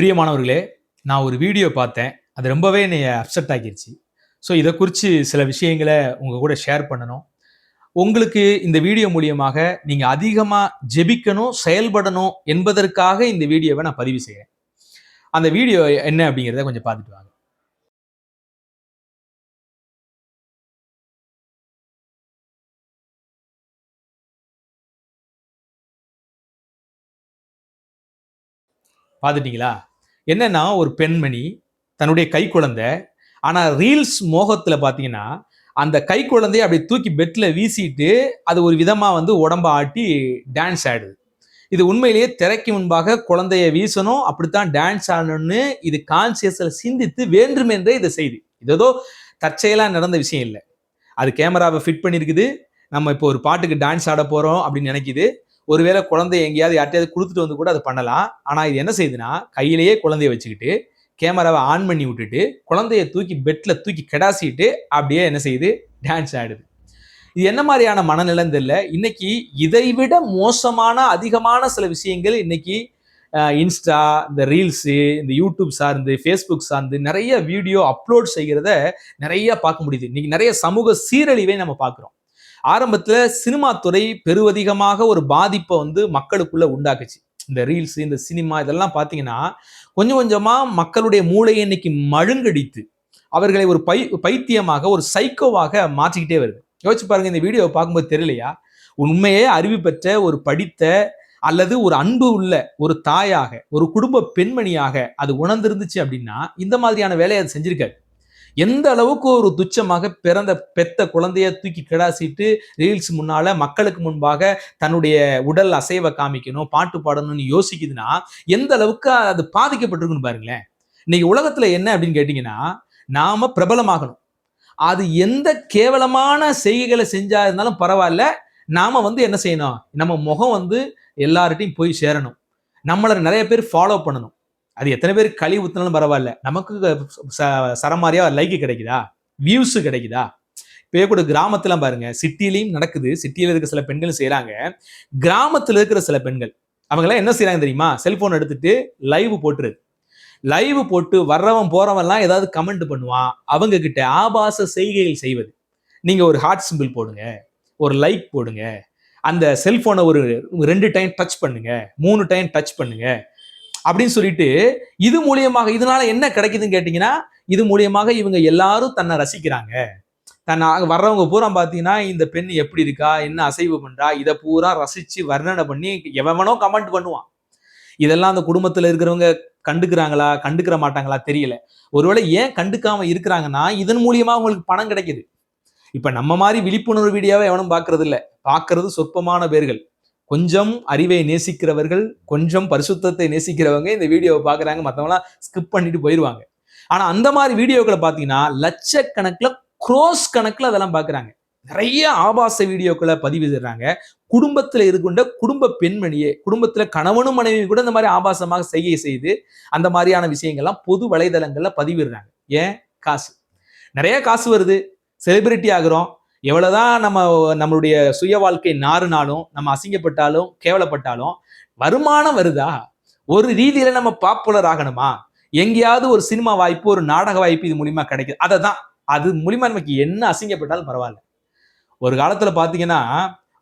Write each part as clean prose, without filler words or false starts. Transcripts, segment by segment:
பிரியமானவர்களே, நான் ஒரு வீடியோ பார்த்தேன். அது ரொம்பவே என்னைய அப்செட் ஆக்கிருச்சு. ஸோ இத குறிச்சு சில விஷயங்கள உங்க கூட ஷேர் பண்ணணும். உங்களுக்கு இந்த வீடியோ மூலியமாக நீங்க அதிகமா ஜெபிக்கணும், செயல்படணும் என்பதற்காக இந்த வீடியோவ நான் பதிவு செய்றேன். அந்த வீடியோ என்ன அப்படிங்கிறத கொஞ்சம் பார்த்துட்டு வாங்க. பார்த்துட்டீங்களா? என்னன்னா ஒரு பெண்மணி, தன்னுடைய கைக்குழந்தை. ஆனா ரீல்ஸ் மோகத்துல பார்த்தீங்கன்னா, அந்த கைக்குழந்தைய அப்படியே தூக்கி பெட்ல வீசிட்டு, அது ஒரு விதமா உடம்ப ஆட்டி டான்ஸ் ஆடுது. இது உண்மையிலேயே திரைக்கு முன்பாக குழந்தைய வீசணும், அப்படித்தான் டான்ஸ் ஆடணும்னு இது கான்சியஸ்ல சிந்தித்து வேண்டுமென்றே இத செய்யுது. இது ஏதோ தற்செயலா நடந்த விஷயம் இல்ல. அது கேமராவ ஃபிட் பண்ணியிருக்குது. நம்ம இப்போ ஒரு பாட்டுக்கு டான்ஸ் ஆட போறோம் அப்படின்னு நினைக்குது. ஒருவேளை குழந்தைய எங்கேயாவது யார்ட்டயாவது குடுத்துட்டு வந்து கூட அது பண்ணலாம். ஆனா இது என்ன செய்யுதுன்னா, கையிலேயே குழந்தைய வச்சுக்கிட்டு, கேமராவ ஆன் பண்ணி விட்டுட்டு, குழந்தைய தூக்கி பெட்ல தூக்கி கெடாசிட்டு, அப்படியே என்ன செய்யுது? டான்ஸ் ஆடுது. இது என்ன மாதிரியான மனநிலைன்னு தெரியல. இன்னைக்கு இதை விட மோசமான அதிகமான சில விஷயங்கள் இன்னைக்கு இன்ஸ்டா, இந்த ரீல்ஸு, இந்த யூடியூப் சார்ந்து, ஃபேஸ்புக் சார்ந்து நிறைய வீடியோ அப்லோட் செய்கிறத நிறைய பார்க்க முடியுது. இன்னைக்கு நிறைய சமூக சீரழிவை நம்ம பார்க்கிறோம். ஆரம்பத்துல சினிமா துறை பெருவதிகமாக ஒரு பாதிப்பை மக்களுக்குள்ள உண்டாக்குச்சு. இந்த ரீல்ஸ், இந்த சினிமா இதெல்லாம் பார்த்தீங்கன்னா, கொஞ்சம் கொஞ்சமா மக்களுடைய மூளையை இன்னைக்கு மழுங்கடித்து, அவர்களை ஒரு பைத்தியமாக, ஒரு சைக்கோவாக மாற்றிக்கிட்டே வருது. யோசிச்சு பாருங்க, இந்த வீடியோவை பார்க்கும்போது தெரியலையா? உண்மையே அறிவு பெற்ற ஒரு படித்த அல்லது ஒரு அன்பு உள்ள ஒரு தாயாக, ஒரு குடும்ப பெண்மணியாக அது உணர்ந்திருந்துச்சு அப்படின்னா, இந்த மாதிரியான வேலையை அது செஞ்சிருக்காது. எந்த அளவுக்கு ஒரு துச்சமாக பெத்த குழந்தைய தூக்கி கிடாசிட்டு ரீல்ஸ் முன்னால மக்களுக்கு முன்பாக தன்னுடைய உடல் அசைவை காமிக்கணும், பாட்டு பாடணும்னு யோசிக்குதுன்னா, எந்த அளவுக்கு அது பாதிக்கப்பட்டிருக்குன்னு பாருங்களேன். இன்னைக்கு உலகத்துல என்ன அப்படின்னு கேட்டீங்கன்னா, நாம பிரபலமாகணும். அது எந்த கேவலமான செய்கைகளை செஞ்சா இருந்தாலும் பரவாயில்ல. நாம என்ன செய்யணும்? நம்ம முகம் எல்லார்கிட்டையும் போய் சேரணும். நம்மள நிறைய பேர் ஃபாலோ பண்ணணும். அது எத்தனை பேர் கழி ஊத்துனாலும் பரவாயில்ல. நமக்கு சரமாரியா லைக் கிடைக்குதா? வியூஸ் கிடைக்குதா? இப்பயே கூட கிராமத்துல பாருங்க, சிட்டிலையும் நடக்குது. சிட்டியில இருக்க சில பெண்கள் செய்யறாங்க. கிராமத்துல இருக்கிற சில பெண்கள் அவங்க எல்லாம் என்ன செய்யறாங்க தெரியுமா? செல்போன் எடுத்துட்டு லைவ் போட்டுருது. லைவ் போட்டு வர்றவன் போறவன் எல்லாம் ஏதாவது கமெண்ட் பண்ணுவான். அவங்க கிட்ட ஆபாச செய்கைகள் செய்வது. நீங்க ஒரு ஹார்ட் சிம்பிள் போடுங்க, ஒரு லைக் போடுங்க, அந்த செல்போனை ஒரு 2 டைம் டச் பண்ணுங்க, 3 டைம் டச் பண்ணுங்க அப்படின்னு சொல்லிட்டு, இது மூலியமாக இதனால என்ன கிடைக்குதுன்னு கேட்டீங்கன்னா, இது மூலியமாக இவங்க எல்லாரும் தன்னை ரசிக்கிறாங்க. தன்னை வர்றவங்க பூரா பார்த்தீங்கன்னா, இந்த பெண் எப்படி இருக்கா, என்ன அசைவு பண்றா, இதை பூரா ரசிச்சு வர்ணனை பண்ணி எவனோ கமெண்ட் பண்ணுவான். இதெல்லாம் அந்த குடும்பத்துல இருக்கிறவங்க கண்டுக்கிறாங்களா, கண்டுக்கிற மாட்டாங்களா தெரியல. ஒருவேளை ஏன் கண்டுக்காம இருக்கிறாங்கன்னா, இதன் மூலியமா அவங்களுக்கு பணம் கிடைக்குது. இப்ப நம்ம மாதிரி விழிப்புணர்வு வீடியோவை எவனும் பார்க்கறது இல்ல. பார்க்கறது சொற்பமான பேர்கள். கொஞ்சம் அறிவை நேசிக்கிறவர்கள், கொஞ்சம் பரிசுத்தத்தை நேசிக்கிறவங்க இந்த வீடியோவை பார்க்குறாங்க. மற்றவங்களாம் ஸ்கிப் பண்ணிட்டு போயிடுவாங்க. ஆனா அந்த மாதிரி வீடியோக்களை பார்த்தீங்கன்னா, லட்சக்கணக்கில், குரோஸ் கணக்கில் அதெல்லாம் பார்க்குறாங்க. நிறைய ஆபாச வீடியோக்களை பதிவிடுறாங்க. குடும்பத்தில் இருக்கின்ற குடும்ப பெண்மணியே, குடும்பத்தில் கணவனும் மனைவியும் கூட இந்த மாதிரி ஆபாசமாக செய்கை செய்து அந்த மாதிரியான விஷயங்கள்லாம் பொது வலைதளங்கள்ல பதிவிடுறாங்க. ஏன்? காசு. நிறைய காசு வருது, செலிபிரிட்டி ஆகுறோம். எவ்வளவுதான் நம்மளுடைய சுய வாழ்க்கை நாறுனாலும், நம்ம அசிங்கப்பட்டாலும், கேவலப்பட்டாலும் வருமானம் வருதா? ஒரு ரீதியில நம்ம பாப்புலர் ஆகணுமா? எங்கேயாவது ஒரு சினிமா வாய்ப்பு, ஒரு நாடக வாய்ப்பு இது மூலியமா கிடைக்குது. அததான் அது மூலியமா நமக்கு என்ன அசிங்கப்பட்டாலும் பரவாயில்ல. ஒரு காலத்துல பாத்தீங்கன்னா,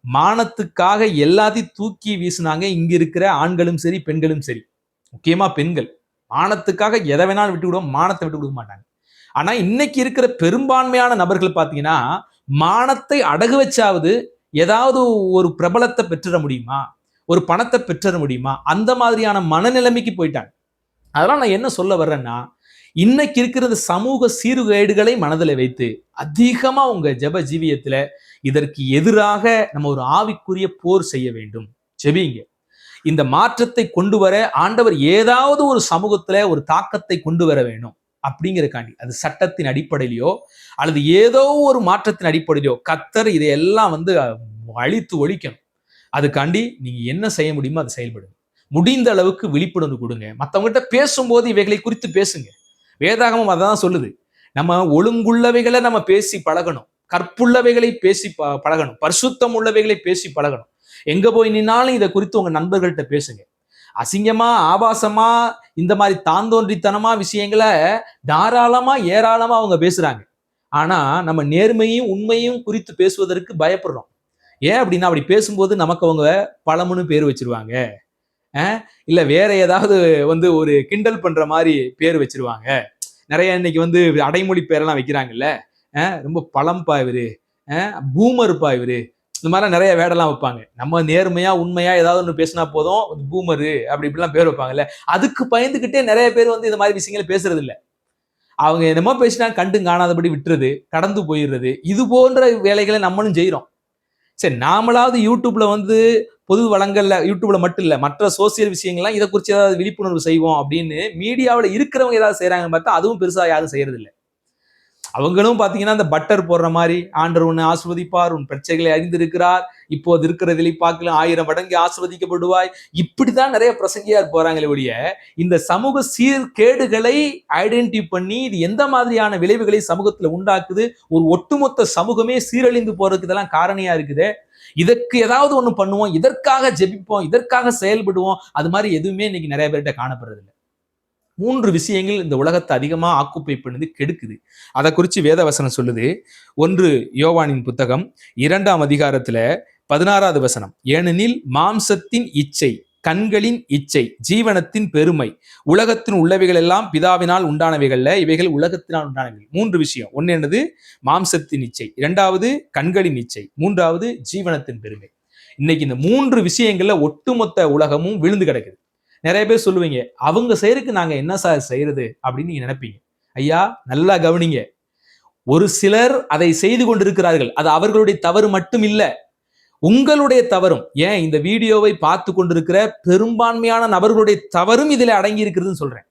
மானத்துக்காக எல்லாத்தையும் தூக்கி வீசினாங்க இங்க இருக்கிற ஆண்களும் சரி, பெண்களும் சரி. முக்கியமா பெண்கள். மானத்துக்காக எதை வேணாலும் விட்டு விடுவோம், மானத்தை விட்டு கொடுக்க மாட்டாங்க. ஆனா இன்னைக்கு இருக்கிற பெரும்பான்மையான நபர்கள் பாத்தீங்கன்னா, மானத்தை அடகு வச்சாவது ஏதாவது ஒரு பிரபலத்தை பெற்றுட முடியுமா, ஒரு பணத்தை பெற்றுட முடியுமா, அந்த மாதிரியான மனநிலைமைக்கு போயிட்டாங்க. அதெல்லாம் நான் என்ன சொல்ல வர்றேன்னா, இன்னைக்கு இருக்கிற சமூக சீர்கேடுகளை மனதில் வைத்து அதிகமா உங்க ஜெப ஜீவியத்துல இதற்கு எதிராக நம்ம ஒரு ஆவிக்குரிய போர் செய்ய வேண்டும். ஜெபிங்க. இந்த மாற்றத்தை கொண்டு வர ஆண்டவர் ஏதாவது ஒரு சமூகத்துல ஒரு தாக்கத்தை கொண்டு வர வேணும் அப்படிங்கிறக்காண்டி, அது சட்டத்தின் அடிப்படையிலையோ அல்லது ஏதோ ஒரு மாற்றத்தின் அடிப்படையிலையோ கர்த்தர் இதையெல்லாம் அழித்து ஒழிக்கணும். அதுக்காண்டி நீங்க என்ன செய்ய முடியுமோ அதை செயல்படுங்க. முடிந்த அளவுக்கு விழிப்புணர்வு கொடுங்க. மற்றவங்ககிட்ட பேசும்போது இவைகளை குறித்து பேசுங்க. வேதாகமம் அதான் சொல்லுது. நம்ம ஒழுங்குள்ளவைகளை நம்ம பேசி பழகணும், கற்புள்ளவைகளை பேசி பழகணும், பரிசுத்தம் உள்ளவைகளை பேசி பழகணும். எங்க போய் நின்னாலும் இதை குறித்து உங்க நண்பர்கள்ட்ட பேசுங்க. அசிங்கமா ஆபாசமா இந்த மாதிரி தாந்தோன்றித்தனமா விஷயங்களை தாராளமா ஏராளமா அவங்க பேசுறாங்க. ஆனா நம்ம நேர்மையும் உண்மையும் குறித்து பேசுவதற்கு பயப்படுறோம். ஏன் அப்படின்னா அப்படி பேசும்போது நமக்கு அவங்க பழமுன்னு பேர் வச்சிருவாங்க, இல்ல வேற ஏதாவது ஒரு கிண்டல் பண்ற மாதிரி பேர் வச்சிருவாங்க. நிறைய இன்னைக்கு அடைமொழி பேரெல்லாம் வைக்கிறாங்கல்ல, ரொம்ப பழம்பா இவரு, பூமருப்பா இவரு, இந்த மாதிரி நிறைய வேடெல்லாம் வைப்பாங்க. நம்ம நேர்மையா உண்மையா ஏதாவது ஒன்று பேசினா போதும் பூமரு அப்படி இப்படிலாம் பேர் வைப்பாங்கல்ல. அதுக்கு பயந்துகிட்டே நிறைய பேர் இந்த மாதிரி விஷயங்களை பேசுறது இல்லை. அவங்க என்னமோ பேசினா கண்டு காணாதபடி விட்டுறது, கடந்து போயிடுறது, இது போன்ற வேலைகளை நம்மளும் செய்யறோம். சரி, நாமளாவது யூடியூப்ல பொது வளங்கள்ல, யூடியூப்ல மட்டும் இல்ல மற்ற சோசியல் விஷயங்கள்லாம் இதை குறித்து ஏதாவது விழிப்புணர்வு செய்வோம் அப்படின்னு மீடியாவில் இருக்கிறவங்க ஏதாவது செய்யறாங்கன்னு பார்த்தா அதுவும் பெருசா யாரும் செய்யறது இல்லை. அவங்களும் பாத்தீங்கன்னா அந்த பட்டர் போடுற மாதிரி, ஆண்டவர் உன்னை ஆசிர்வதிப்பார், உன் பிரச்சனைகளை அறிந்திருக்கிறார், இப்போது இருக்கிறதிலே பார்க்கலாம் 1000 மடங்கு ஆசிர்வதிக்கப்படுவாய், இப்படித்தான் நிறைய பிரசங்கியார் போறாங்களே ஒழிய இந்த சமூக சீர்கேடுகளை ஐடென்டிஃபை பண்ணி இது எந்த மாதிரியான விளைவுகளை சமூகத்துல உண்டாக்குது, ஒரு ஒட்டுமொத்த சமூகமே சீரழிந்து போறதுக்கு இதெல்லாம் காரணியா இருக்குது, இதற்கு ஏதாவது ஒண்ணு பண்ணுவோம், இதற்காக ஜெபிப்போம், இதற்காக செயல்படுவோம், அது மாதிரி எதுவுமே இன்னைக்கு நிறைய பேர்கிட்ட காணப்படுறது இல்லை. 3 விஷயங்கள் இந்த உலகத்தை அதிகமா ஆக்குப்பை பண்ணி கெடுக்குது. அதை குறித்து வேதவசனம் சொல்லுது. 1 யோவானின் புத்தகம் 2ஆம் அதிகாரத்துல 16வது வசனம், ஏனெனில் மாம்சத்தின் இச்சை, கண்களின் இச்சை, ஜீவனத்தின் பெருமை, உலகத்தின் உள்ளவைகள் எல்லாம் பிதாவினால் உண்டானவைகள்ல, இவைகள் உலகத்தினால் உண்டானவைகள். 3 விஷயம். ஒன்னு என்னது? மாம்சத்தின் இச்சை, 2வது கண்களின் இச்சை, 3வது ஜீவனத்தின் பெருமை. இன்னைக்கு இந்த 3 விஷயங்கள்ல ஒட்டுமொத்த உலகமும் விழுந்து கிடக்குது. நிறைய பேர் சொல்லுவீங்க, அவங்க செய்யறதுக்கு நாங்க என்ன சார் செய்யறது அப்படின்னு நீங்க நினைப்பீங்க. ஐயா, நல்லா கவனிங்க. ஒரு சிலர் அதை செய்து கொண்டிருக்கிறார்கள். அது அவர்களுடைய தவறு மட்டும் இல்ல, உங்களுடைய தவறும். ஏன் இந்த வீடியோவை பார்த்து கொண்டிருக்கிற பெரும்பான்மையான நபர்களுடைய தவறும் இதுல அடங்கி இருக்குதுன்னு சொல்றேன்.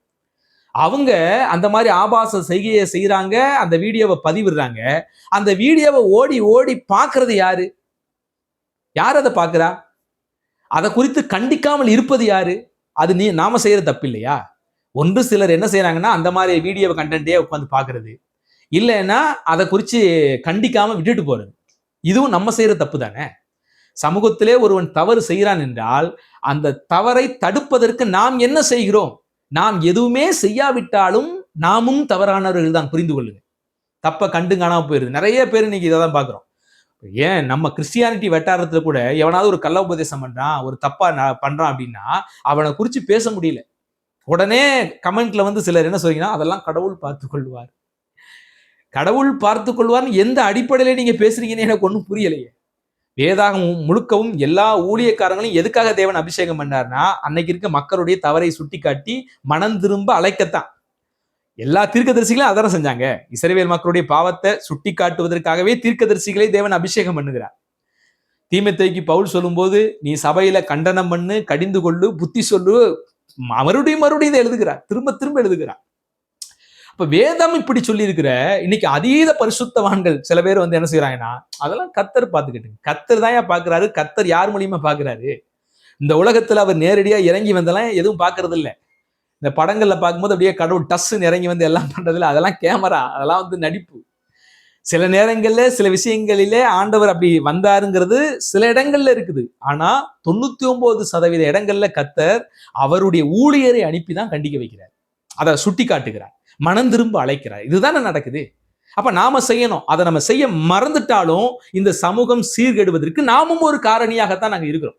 அவங்க அந்த மாதிரி ஆபாச செய்கையை செய்யறாங்க, அந்த வீடியோவை பதிவிடுறாங்க. அந்த வீடியோவை ஓடி ஓடி பாக்குறது யாரு? யார் அதை பாக்குறா? அதை குறித்து கண்டிக்காமல் இருப்பது யாரு? அது நாம செய்யற தப்பு இல்லையா? ஒன்று சிலர் என்ன செய்யறாங்கன்னா அந்த மாதிரி வீடியோ கண்டென்ட்டே உட்காந்து பாக்குறது, இல்லைன்னா அதை குறித்து கண்டிக்காம விட்டுட்டு போறது, இதுவும் நம்ம செய்யற தப்பு தானே. சமூகத்திலே ஒருவன் தவறு செய்கிறான் என்றால் அந்த தவறை தடுப்பதற்கு நாம் என்ன செய்கிறோம்? நாம் எதுவுமே செய்யாவிட்டாலும் நாமும் தவறானவர்கள் தான், புரிந்து கொள்ளுங்க. தப்ப கண்டு காணாம போயிருது. நிறைய பேர் இன்னைக்கு இதை தான் பாக்குறோம். ஏன் நம்ம கிறிஸ்டியானிட்டி வட்டாரத்துல கூட எவனாவது ஒரு கள்ள உபதேசம் பண்றான், ஒரு தப்பா பண்றான் அப்படின்னா அவனை குறிச்சு பேச முடியல. உடனே கமெண்ட்ல சிலர் என்ன சொல்றீங்கன்னா, அதெல்லாம் கடவுள் பார்த்து கொள்வார். கடவுள் பார்த்து கொள்வார்னு எந்த அடிப்படையில நீங்க பேசுறீங்கன்னு எனக்கு ஒன்றும் புரியலையே. வேதாகமும் முழுக்கவும் எல்லா ஊழியக்காரங்களையும் எதுக்காக தேவன் அபிஷேகம் பண்ணார்னா, அன்னைக்கு இருக்க மக்களுடைய தவறை சுட்டி காட்டி மனம் திரும்ப அழைக்கத்தான். எல்லா தீர்க்கதரிசிகளும் அதான செஞ்சாங்க. இஸ்ரவேல் மக்களுடைய பாவத்தை சுட்டி காட்டுவதற்காகவே தீர்க்கதரிசிகளை தேவன் அபிஷேகம் பண்ணுகிறார். தீமோத்தேயுக்கு பவுல் சொல்லும்போது, நீ சபையில கண்டனம் பண்ணு, கடிந்து கொள்ளு, புத்தி சொல்லு, மறுபடியும் இதை எழுதுகிறார், திரும்ப திரும்ப எழுதுகிறார். அப்ப வேதம் இப்படி சொல்லி இருக்கிற இன்னைக்கு அதீத பரிசுத்தவான்கள் சில பேர் என்ன செய்யறாங்கன்னா, அதெல்லாம் கர்த்தர் பார்த்துக்கிட்டு, கர்த்தர் தான் பாக்குறாரு. கர்த்தர் யார் மூலியமா பாக்குறாரு? இந்த உலகத்துல அவர் நேரடியா இறங்கி வந்தெல்லாம் எதுவும் பாக்குறது இல்லை. இந்த படங்கள்ல பார்க்கும்போது அப்படியே கடவுள் டஸ்ன்னு இறங்கி எல்லாம் பண்றதுல அதெல்லாம் கேமரா, அதெல்லாம் நடிப்பு. சில நேரங்கள்ல சில விஷயங்களிலே ஆண்டவர் அப்படி வந்தாருங்கிறது சில இடங்கள்ல இருக்குது. ஆனா 99% இடங்கள்ல கர்த்தர் அவருடைய ஊழியரை அனுப்பிதான் கண்டிக்க வைக்கிறார், அதை சுட்டி காட்டுகிறார், மனம் திரும்ப அழைக்கிறார். இதுதானே நடக்குது. அப்ப நாம செய்யணும். அதை நம்ம செய்ய மறந்துட்டாலும் இந்த சமூகம் சீர்கெடுவதற்கு நாமும் ஒரு காரணியாகத்தான் நாங்க இருக்கிறோம்.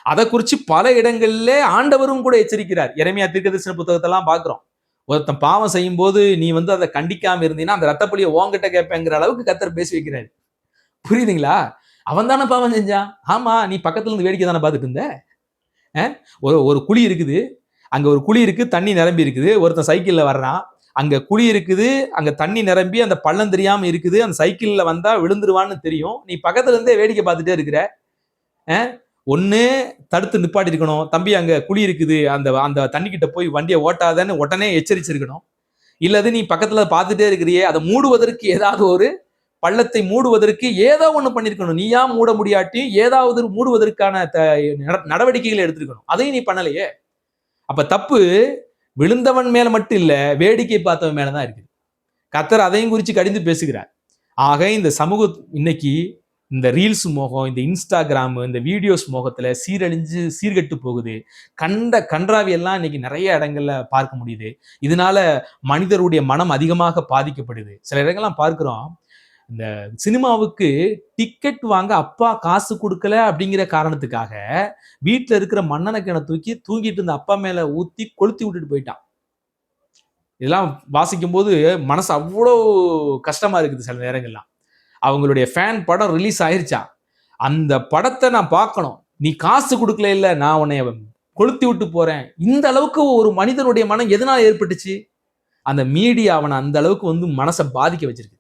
அதை குறித்து பல இடங்கள்ல ஆண்டவரும் கூட எச்சரிக்கிறார். எரேமியா தீர்க்கதரிசன புத்தகத்தெல்லாம் பார்க்கிறோம். ஒருத்தன் பாவம் செய்யும் போது நீ அதை கண்டிக்காம இருந்தீங்கன்னா அந்த ரத்தப்பழியை உன்கிட்ட கேட்பேங்கிற அளவுக்கு கர்த்தர் பேசி வைக்கிறாரு. புரியுதுங்களா? அவன் தானே பாவம் செஞ்சான். ஆமா, நீ பக்கத்துல இருந்து வேடிக்கை தானே பார்த்துட்டு இருந்த. ஒரு குழி இருக்குது, அங்க ஒரு குழி இருக்கு, தண்ணி நிரம்பி இருக்குது. ஒருத்தன் சைக்கிள்ல வர்றான், அங்க குழி இருக்குது, அங்க தண்ணி நிரம்பி அந்த பள்ளம் தெரியாம இருக்குது, அந்த சைக்கிள்ல வந்தா விழுந்துருவான்னு தெரியும், நீ பக்கத்துல இருந்தே வேடிக்கை பார்த்துட்டே இருக்கிற. ஒன்னு தடுத்து நிப்பாட்டி இருக்கணும், தம்பி அங்க குழி இருக்குது, அந்த தண்ணி கிட்ட போய் வண்டியை ஓட்டாதன்னு உடனே எச்சரிச்சிருக்கணும். இல்லது நீ பக்கத்துல பார்த்துட்டே இருக்கிறியே, அதை மூடுவதற்கு ஏதாவது ஒரு பள்ளத்தை மூடுவதற்கு ஏதோ ஒண்ணு பண்ணிருக்கணும். நீயா மூட முடியாட்டி ஏதாவது மூடுவதற்கான நடவடிக்கைகளை எடுத்திருக்கணும். அதையும் நீ பண்ணலையே. அப்ப தப்பு விழுந்தவன் மேல மட்டும் இல்ல, வேடிக்கை பார்த்தவன் மேலதான் இருக்குது. கர்த்தர் அதையும் குறித்து கடிந்து பேசுகிறார். ஆக இந்த சமூகம் இன்னைக்கு இந்த ரீல்ஸ் மோகம், இந்த இன்ஸ்டாகிராம், இந்த வீடியோஸ் மோகத்துல சீரழிஞ்சு சீர்கெட்டு போகுது. கன்றாவி எல்லாம் இன்னைக்கு நிறைய இடங்கள்ல பார்க்க முடியுது. இதனால மனிதருடைய மனம் அதிகமாக பாதிக்கப்படுது. சில இடங்கள்லாம் பார்க்கிறோம், இந்த சினிமாவுக்கு டிக்கெட் வாங்க அப்பா காசு கொடுக்கல அப்படிங்கிற காரணத்துக்காக வீட்டுல இருக்கிற மண்ணெண்ணெய் தூக்கி தூங்கிட்டு இருந்த அப்பா மேல ஊத்தி கொளுத்தி விட்டுட்டு போயிட்டான். இதெல்லாம் வாசிக்கும் போது மனசு அவ்வளோ கஷ்டமா இருக்குது. சில நேரங்கள்லாம் அவங்களுடைய ஃபேன் படம் ரிலீஸ் ஆயிருச்சா, அந்த படத்தை நான் பார்க்கணும், நீ காசு கொடுக்கல, இல்ல நான் உன்னை கொளுத்தி விட்டு போறேன். இந்த அளவுக்கு ஒரு மனிதனுடைய மனம் எதனால ஏற்பட்டுச்சு? அந்த மீடியா அவனை அந்த அளவுக்கு வந்து மனசை பாதிக்க வச்சிருக்கு.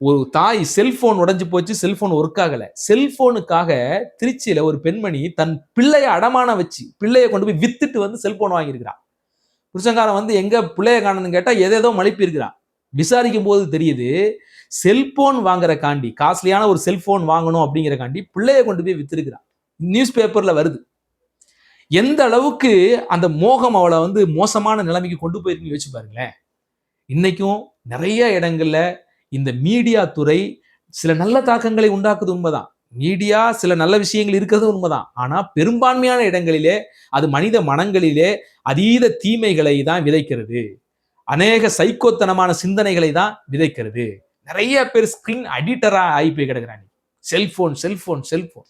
ஒரு தாய் செல்போன் உடைஞ்சு போச்சு, செல்போன் ஒர்க் ஆகல, செல்போனுக்காக திருச்சியில ஒரு பெண்மணி தன் பிள்ளைய அடமான வச்சு பிள்ளைய கொண்டு போய் வித்துட்டு வந்து செல்போன் வாங்கியிருக்கிறான். புருஷங்காரன் வந்து எங்க பிள்ளைய காணணும்னு கேட்டா ஏதேதோ மலிப்பி இருக்கிறான். விசாரிக்கும் போது தெரியுது, செல்போன் வாங்குற காண்டி, காஸ்ட்லியான ஒரு செல்போன் வாங்கணும் அப்படிங்கிற காண்டி பிள்ளைய கொண்டு போய் வித்திருக்கிறான். நியூஸ் பேப்பர்ல வருது. எந்த அளவுக்கு அந்த மோகம் அவளை வந்து மோசமான நிலைமைக்கு கொண்டு போயிருக்கு யோசிச்சு பாருங்களேன். இன்னைக்கும் நிறைய இடங்கள்ல இந்த மீடியா துறை சில நல்ல தாக்கங்களை உண்டாக்குது, உண்மைதான். மீடியா சில நல்ல விஷயங்கள் இருக்கிறது உண்மைதான். ஆனா பெரும்பான்மையான இடங்களிலே அது மனித மனங்களிலே அதீத தீமைகளை தான் விதைக்கிறது. அநேக சைக்கோத்தனமான சிந்தனைகளை தான் விதைக்கிறது. நிறைய பேர் ஸ்கிரீன் அடிக்டரா ஆகி போய் கிடக்குறாங்க. செல்போன் செல்போன் செல்போன்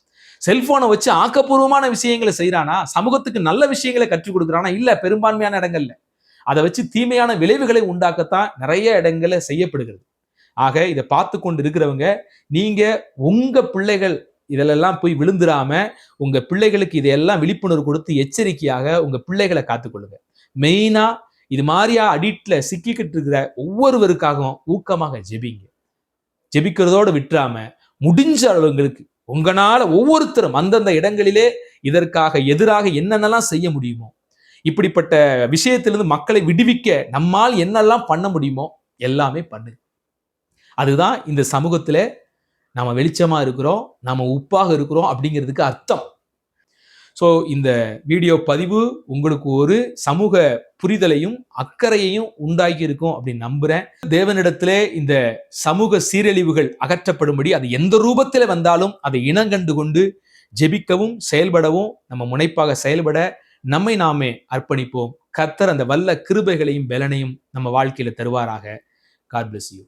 செல்போனை வச்சு ஆக்கப்பூர்வமான விஷயங்களை செய்யறானா, சமூகத்துக்கு நல்ல விஷயங்களை கற்றுக் கொடுக்குறானா? இல்ல, பெரும்பான்மையான இடங்கள்ல அதை வச்சு தீமையான விளைவுகளை உண்டாக்கத்தான் நிறைய இடங்கள்ல செய்யப்படுகிறது. ஆக இதை பார்த்து கொண்டு இருக்கிறவங்க, நீங்க உங்க பிள்ளைகள் இதிலெல்லாம் போய் விழுந்துடாம உங்க பிள்ளைகளுக்கு இதையெல்லாம் விழிப்புணர்வு கொடுத்து எச்சரிக்கையாக உங்க பிள்ளைகளை காத்துக்கொள்ளுங்க. மெயினா இது மாதிரியா அடிக்ட்ல சிக்கிக்கிட்டு இருக்கிற ஒவ்வொருவருக்காகவும் ஊக்கமாக ஜெபிங்க. ஜெபிக்கிறதோடு விட்டுறாம முடிஞ்ச அளவுங்களுக்கு உங்களால ஒவ்வொருத்தரும் அந்தந்த இடங்களிலே இதற்காக எதிராக என்னென்னலாம் செய்ய முடியுமோ, இப்படிப்பட்ட விஷயத்திலிருந்து மக்களை விடுவிக்க நம்மால் என்னெல்லாம் பண்ண முடியுமோ எல்லாமே பண்ணு. அதுதான் இந்த சமூகத்துல நாம வெளிச்சமா இருக்கிறோம், நாம உப்பாக இருக்கிறோம் அப்படிங்கிறதுக்கு அர்த்தம். ஸோ இந்த வீடியோ பதிவு உங்களுக்கு ஒரு சமூக புரிதலையும் அக்கறையையும் உண்டாக்கி இருக்கும் அப்படின்னு நம்புறேன். தேவனிடத்திலே இந்த சமூக சீரழிவுகள் அகற்றப்படும்படி அது எந்த ரூபத்தில் வந்தாலும் அதை இனங்கண்டு கொண்டு ஜெபிக்கவும் செயல்படவும் நம்ம முனைப்பாக செயல்பட நம்மை நாமே அர்ப்பணிப்போம். கர்த்தர் அந்த வல்ல கிருபைகளையும் பலனையும் நம்ம வாழ்க்கையில தருவாராக. God bless you.